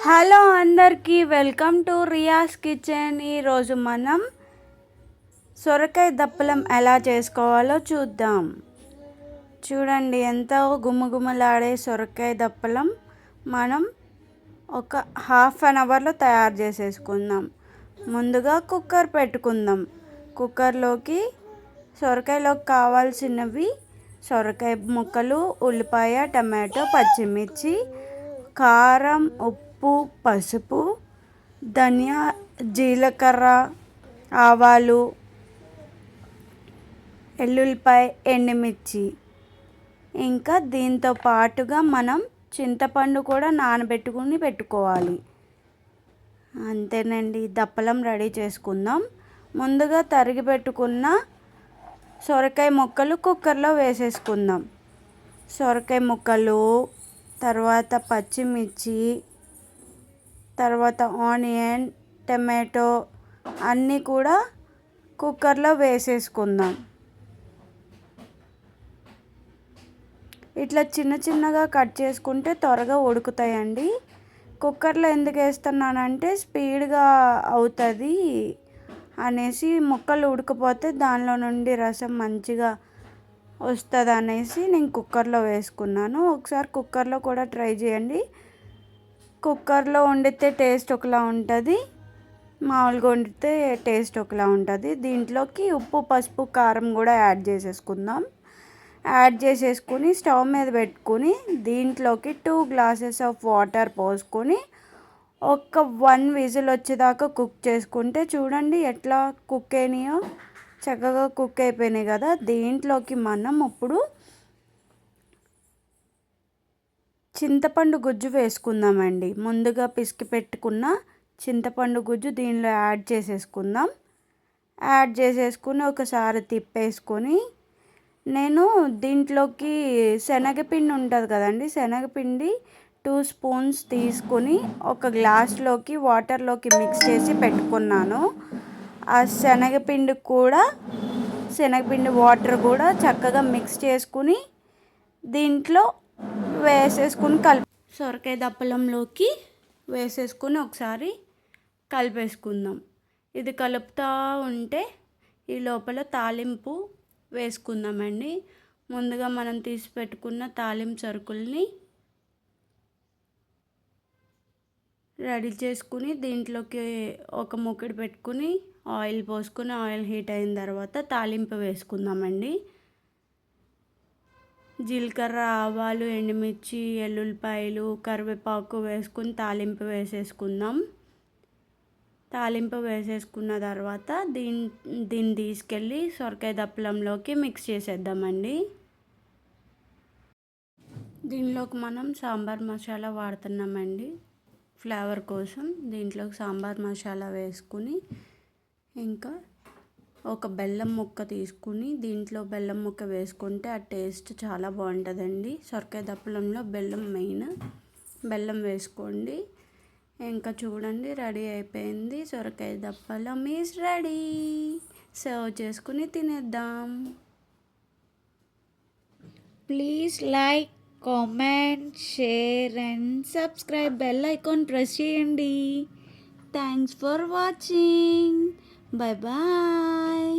Hello అందరికీ welcome to రియాస్ kitchen. ఈరోజు మనం సొరకాయ దప్పలం ఎలా చేసుకోవాలో చూద్దాం. చూడండి, ఎంతో గుమగుమలాడే సొరకాయ దప్పలం మనం ఒక హాఫ్ అన్ అవర్లో తయారు చేసేసుకుందాం. ముందుగా కుక్కర్ పెట్టుకుందాం. కుక్కర్లోకి సొరకాయలోకి కావాల్సినవి సొరకాయ ముక్కలు, ఉల్లిపాయ, టమాటో, పచ్చిమిర్చి, కారం, ఉప్పు, పసుపు, ధనియా, జీలకర్ర, ఆవాలు, ఎల్లుల్లిపాయ, ఎండుమిర్చి, ఇంకా దీంతో పాటుగా మనం చింతపండు కూడా నానబెట్టుకుని పెట్టుకోవాలి. అంతేనండి, దప్పలం రెడీ చేసుకుందాం. ముందుగా తరిగి పెట్టుకున్న సొరకాయ ముక్కలు కుక్కర్లో వేసేసుకుందాం. సొరకాయ ముక్కలు, తర్వాత పచ్చిమిర్చి, తర్వాత ఆనియన్, టమాటో అన్నీ కూడా కుక్కర్లో వేసేసుకుందాం. ఇట్లా చిన్న చిన్నగా కట్ చేసుకుంటే త్వరగా ఉడుకుతాయండి. కుక్కర్లో ఎందుకు వేస్తున్నానంటే స్పీడ్గా అవుతుంది అనేసి, ముక్కలు ఉడకపోతే దానిలో నుండి రసం మంచిగా వస్తుంది అనేసి నేను కుక్కర్లో వేసుకున్నాను. ఒకసారి కుక్కర్లో కూడా ట్రై చేయండి. కుక్కర్లో వండితే టేస్ట్ ఒకలా ఉంటుంది, మామూలుగా వండితే టేస్ట్ ఒకలా ఉంటుంది. దీంట్లోకి ఉప్పు, పసుపు, కారం కూడా యాడ్ చేసేసుకుందాం. యాడ్ చేసేసుకుని స్టవ్ మీద పెట్టుకుని దీంట్లోకి 2 గ్లాసెస్ ఆఫ్ వాటర్ పోసుకొని ఒక 1 విజిల్ వచ్చేదాకా కుక్ చేసుకుంటే చూడండి ఎట్లా కుక్ అయినాయో, చక్కగా కుక్ అయిపోయినాయి కదా. దీంట్లోకి మనం ఇప్పుడు చింతపండు గుజ్జు వేసుకుందామండి. ముందుగా పిసికి పెట్టుకున్న చింతపండు గుజ్జు దీనిలో యాడ్ చేసేసుకుందాం. యాడ్ చేసేసుకుని ఒకసారి తిప్పేసుకొని, నేను దీంట్లోకి శనగపిండి ఉంటుంది కదండి, శనగపిండి 2 స్పూన్స్ తీసుకొని ఒక గ్లాస్లోకి వాటర్లోకి మిక్స్ చేసి పెట్టుకున్నాను. ఆ శనగపిండి వాటర్ కూడా చక్కగా మిక్స్ చేసుకుని దీంట్లో వేసేసుకుని సొరకాయ దప్పలంలోకి వేసేసుకుని ఒకసారి కలిపేసుకుందాం. ఇది కలుపుతూ ఉంటే ఈ లోపల తాలింపు వేసుకుందామండి. ముందుగా మనం తీసి పెట్టుకున్న తాలింపు సరుకుల్ని రెడీ చేసుకుని దీంట్లోకి ఒక మూకుడు పెట్టుకుని ఆయిల్ పోసుకుని, ఆయిల్ హీట్ అయిన తర్వాత తాలింపు వేసుకుందామండి. జీలకర్ర, ఆవాలు, ఎండుమిర్చి, ఎల్లుల్లిపాయలు, కరివేపాకు వేసుకుని తాలింపు వేసేసుకుందాం. తాలింపు వేసేసుకున్న తర్వాత దీన్ని తీసుకెళ్ళి సొరకాయ దప్పలంలోకి మిక్స్ చేసేద్దామండి. దీనిలోకి మనం సాంబార్ మసాలా వాడుతున్నామండి ఫ్లేవర్ కోసం. దీంట్లోకి సాంబార్ మసాలా వేసుకుని, ఇంకా ఒక బెల్లం ముక్క తీసుకుని దీంట్లో బెల్లం ముక్క వేసుకుంటే ఆ టేస్ట్ చాలా బాగుంటుందండి. సొరకాయ దప్పలంలో బెల్లం మెయిన్, బెల్లం వేసుకోండి. ఇంకా చూడండి, రెడీ అయిపోయింది. సొరకాయ దప్పలం ఈజ్ రెడీ. సర్వ్ చేసుకుని తినేద్దాం. Please like, comment, share and subscribe. Bell icon press చేయండి. Thanks for watching. Bye bye.